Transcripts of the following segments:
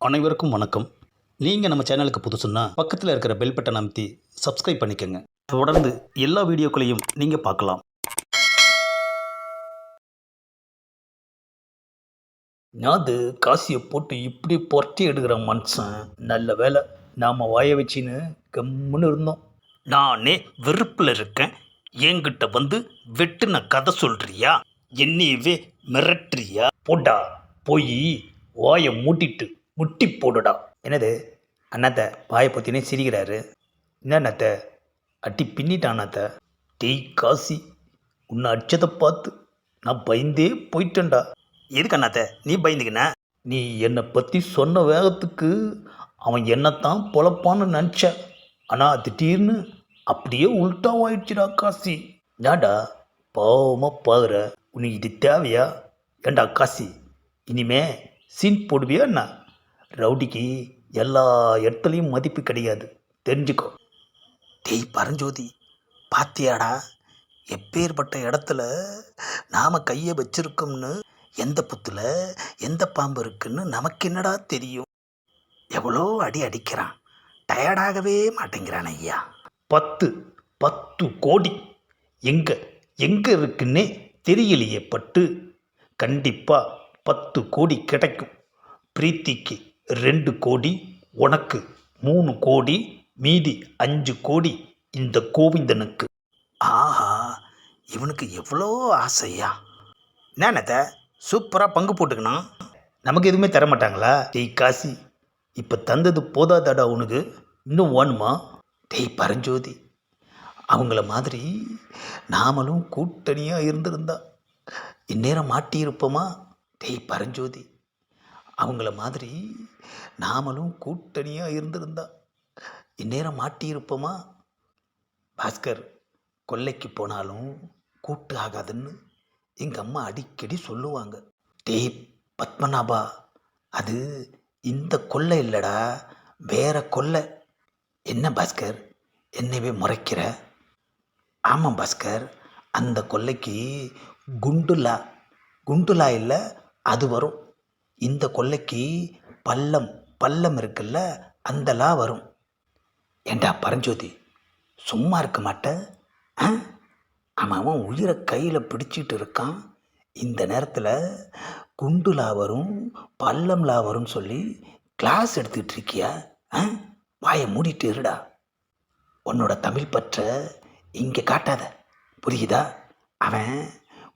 அனைவருக்கும் வணக்கம். நீங்கள் நம்ம சேனலுக்கு புதுசுன்னா பக்கத்தில் இருக்கிற பெல் பட்டன் அமைத்தி சப்ஸ்கிரைப் பண்ணிக்கோங்க. தொடர்ந்து எல்லா வீடியோக்களையும் நீங்கள் பார்க்கலாம். அது காசியை போட்டு இப்படி பொரட்டி எடுக்கிற மனுஷன் நல்ல வேலை நாம் வாய வச்சின்னு கம்முன்னு இருந்தோம். நானே வெறுப்பில் இருக்கேன், என்கிட்ட வந்து வெட்டுன கதை சொல்றியா? என்னையவே மிரட்டுறியா? போடா, போய் வாயை மூட்டிட்டு முட்டி போடுடா. என்னது அண்ணாத்த வாயை பற்றினே சிரிக்கிறாரு? என்ன அண்ணாத்த அட்டி பின்னிட்டான் அண்ணாத்த? டேய் காசி, உன்னை அடிச்சதை பார்த்து நான் பயந்தே போயிட்டேன்டா. எதுக்கு அண்ணாத்த நீ பயந்துக்கின? நீ என்னை பற்றி சொன்ன வேகத்துக்கு அவன் என்னத்தான் பொழப்பான்னு நினச்ச. ஆனால் திடீர்னு அப்படியே உல்ட்டாவாயிடுச்சுடா காசி. ஏன்டா பாவமாக பாக்குற? உனக்கு இது தேவையா? ஏண்டா காசி, இனிமே சீன் போடுவியா என்ன? ரவுடிக்கு எல்லா இடத்துலையும் மதிப்பு கிடையாது, தெரிஞ்சுக்கோ. டேய் பரஞ்சோதி, பாத்தியாடா எப்பேற்பட்ட இடத்துல நாம் கையை வச்சிருக்கோம்னு? எந்த புத்தில் எந்த பாம்பு இருக்குன்னு நமக்கு என்னடா தெரியும்? எவ்வளோ அடி அடிக்கிறான், டயர்டாகவே மாட்டேங்கிறான் ஐயா. 10 கோடி எங்கே எங்கே இருக்குன்னே தெரியலையே பட்டு. கண்டிப்பாக 10 கோடி கிடைக்கும். பிரீத்திக்கு 2 கோடி, உனக்கு 3 கோடி, மீதி 5 கோடி இந்த கோவிந்தனுக்கு. ஆஹா, இவனுக்கு எவ்வளோ ஆசையா? என்னத்த சூப்பராக பங்கு போட்டுக்கணும். நமக்கு எதுவுமே தர மாட்டாங்களா? டேய் காசி, இப்போ தந்தது போதாதாடா உனக்கு? இன்னும் வேணுமா? டேய் பரஞ்சோதி, அவங்கள மாதிரி நாமளும் கூட்டணியாக இருந்திருந்தா இந்நேரம் மாட்டியிருப்போமா? டேய் பரஞ்சோதி, அவங்கள மாதிரி நாமளும் கூட்டணியாக இருந்திருந்தா இந்நேரம் மாட்டியிருப்போமா? பாஸ்கர், கொல்லைக்கு போனாலும் கூட்டு ஆகாதுன்னு எங்கள் அம்மா அடிக்கடி சொல்லுவாங்க. டேய் பத்மநாபா, அது இந்த கொல்லை இல்லைடா, வேற கொல்லை. என்ன பாஸ்கர் என்னவே முறைக்கிற? ஆமாம் பாஸ்கர், அந்த கொல்லைக்கு குண்டுலா இல்லை அது வரும். இந்த கொல்லைக்கு பள்ளம் இருக்குல்ல, அந்த லா வரும். ஏண்டா பரஞ்சோதி, சும்மா இருக்க மாட்டேன்? அவன் உயிரை கையில் பிடிச்சிட்டு இருக்கான். இந்த நேரத்தில் குண்டுலா வரும் பள்ளம்லா வரும்னு சொல்லி கிளாஸ் எடுத்துக்கிட்டு இருக்கியா? வாயை மூடிட்டு இருடா. உன்னோட தமிழ் பற்ற இங்கே காட்டாத, புரியுதா? அவன்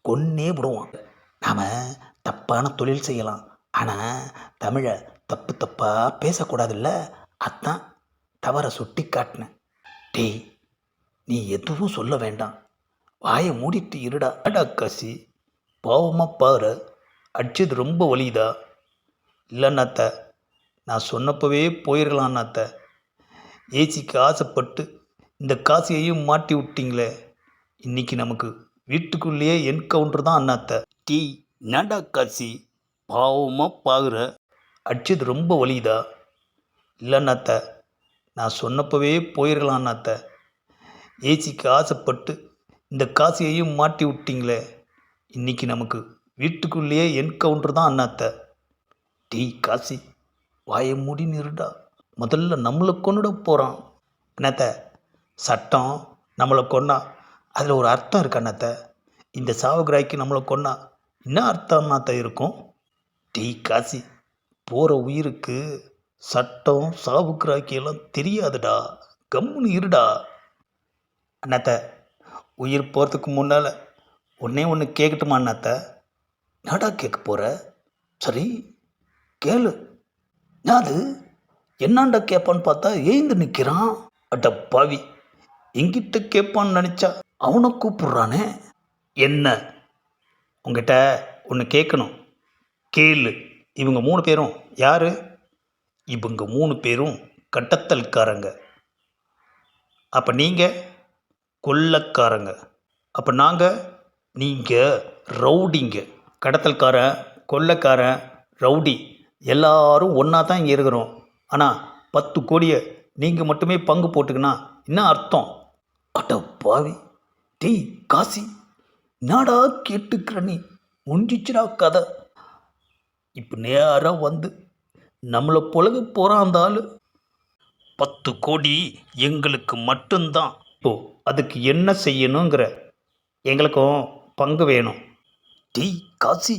கொன்னே விடுவான். நாம் தப்பான தொழில் செய்யலாம், ஆனால் தமிழை தப்பாக பேசக்கூடாதுல்ல, அதான் தவறை சுட்டி காட்டினேன். டேய், நீ எதுவும் சொல்ல வேண்டாம், வாயை மூடிட்டு இருடா. அடா காசி, பாவமாக பாரு, அடிச்சது ரொம்ப வலிதா? இல்லைன்னாத்த நான் சொன்னப்பவே போயிடலான்னாத்த. ஏசிக்கு ஆசைப்பட்டு இந்த காசியையும் மாட்டி விட்டீங்களே, இன்னைக்கு நமக்கு வீட்டுக்குள்ளேயே என்கவுண்டர் தான் அண்ணாத்த. டீ நாடா காசி, பாவமாக பாகுற, அடிச்சது ரொம்ப வலிதா? இல்லைன்னாத்த நான் சொன்னப்பவே போயிடலான்னாத்த. ஏசிக்கு ஆசைப்பட்டு இந்த காசியையும் மாட்டி விட்டீங்களே, இன்னைக்கு நமக்கு வீட்டுக்குள்ளேயே என்கவுண்டர் தான் அண்ணாத்த. டீ காசி, வாயை மூடி நிறுடா. முதல்ல நம்மளை கொண்டுட போகிறான். அண்ணாத்த, சட்டம் நம்மளை கொன்னா அதில் ஒரு அர்த்தம் இருக்கு அண்ணாத்த. இந்த சாவுகிராய்க்கு நம்மளை கொன்னா என்ன அர்த்தம் அண்ணாத்த இருக்கும்? டீ காசி, போகிற உயிருக்கு சட்டம் சாவுகிராய்க்கு எல்லாம் தெரியாதுடா, கம்முன்னு இருடா. அண்ணாத்த, உயிர் போகிறதுக்கு முன்னால் ஒன்று கேட்கட்டுமா அண்ணாத்த? நாடா கேட்க போகிற? சரி கேளு. அது என்னாண்டா கேட்பான்னு பார்த்தா எழுந்து நிற்கிறான். அட்ட பாவி, எங்கிட்ட கேட்பான்னு நினச்சா அவனை கூப்பிட்றானே. என்ன? உங்ககிட்ட ஒன்று கேட்கணும், கேளு. இவங்க 3 பேரும் யார்? இவங்க 3 பேரும் கட்டத்தல்காரங்க. அப்போ நீங்கள் கொள்ளக்காரங்க. அப்போ நீங்கள் ரவுடிங்க. கடத்தல்காரன், கொள்ளக்காரன், ரவுடி எல்லாரும் ஒன்றா தான் இங்கே இருக்கிறோம். ஆனால் 10 கோடியை நீங்கள் மட்டுமே பங்கு போட்டுக்கினா என்ன அர்த்தம்? அட பாவி, டேய் காசி, நாடா கேட்டுக்கிற நீ? முடிஞ்சிச்சுடா கதை. இப்போ நேராக வந்து நம்மளை பொழுது போகிறாந்தாள் 10 கோடி எங்களுக்கு மட்டும்தான். இப்போ அதுக்கு என்ன செய்யணுங்கிற? எங்களுக்கும் பங்கு வேணும். டேய் காசி,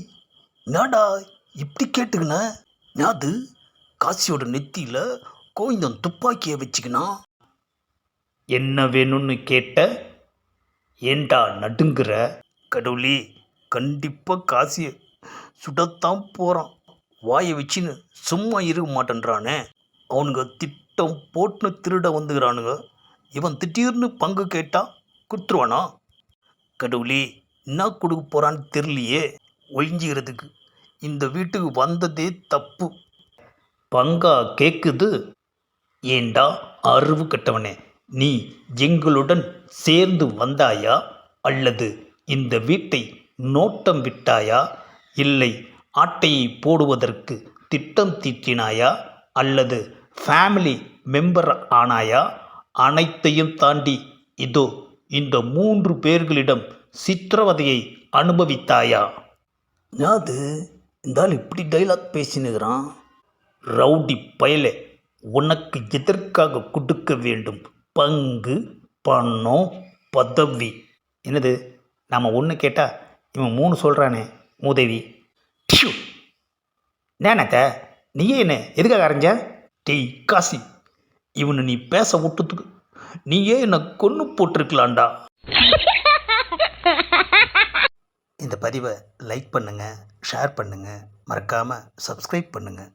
என்னடா இப்படி கேட்டுக்கின? அது காசியோட நெத்தியில் கோவிந்தன் துப்பாக்கியை வச்சுக்கினா. என்ன வேணும்னு கேட்ட? ஏண்டா நடுங்குற? கடவுளே, கண்டிப்பாக காசியை சுடத்தான் போகிறான். வாயை வச்சுன்னு சும்மா இருக்க மாட்டேன்றானே. அவனுங்க திட்டம் போட்டுன்னு திருட வந்துக்கிறானுங்க. இவன் திடீர்னு பங்கு கேட்டால் கொடுத்துருவானா? கடவுளே, என்ன கொடுக்க போகிறான்னு தெரியலையே. ஒழிஞ்சிக்கிறதுக்கு இந்த வீட்டுக்கு வந்ததே தப்பு. பங்கா கேட்குது? ஏண்டா அறிவு கட்டவனே, நீ எங்களுடன் சேர்ந்து வந்தாயா அல்லது இந்த வீட்டை நோட்டம் விட்டாயா? இல்லை ஆட்டையை போடுவதற்கு திட்டம் தீட்டினாயா அல்லது ஃபேமிலி மெம்பர் ஆனாயா? அனைத்தையும் தாண்டி இதோ இந்த 3 பேர்களிடம் சித்திரவதையை அனுபவித்தாயா? அது இந்த ஆள் இப்படி டைலாக் பேசினுக்கிறான். ரவுடி பயலே, உனக்கு எதற்காக கொடுக்க வேண்டும் பங்கு, பணம், பதவி? என்னது, நாம் ஒன்று கேட்டால் இவன் 3 சொல்கிறானே உதவி. நேனத்த நீயே என்ன எதுக்காக அரைஞ்ச? டேய் காசி, இவனை நீ பேச விட்டதுக்கு நீயே என்னை கொன்று போட்டிருக்கலாம்டா. இந்த பதிவை லைக் பண்ணுங்கள், ஷேர் பண்ணுங்கள், மறக்காமல் சப்ஸ்கிரைப் பண்ணுங்கள்.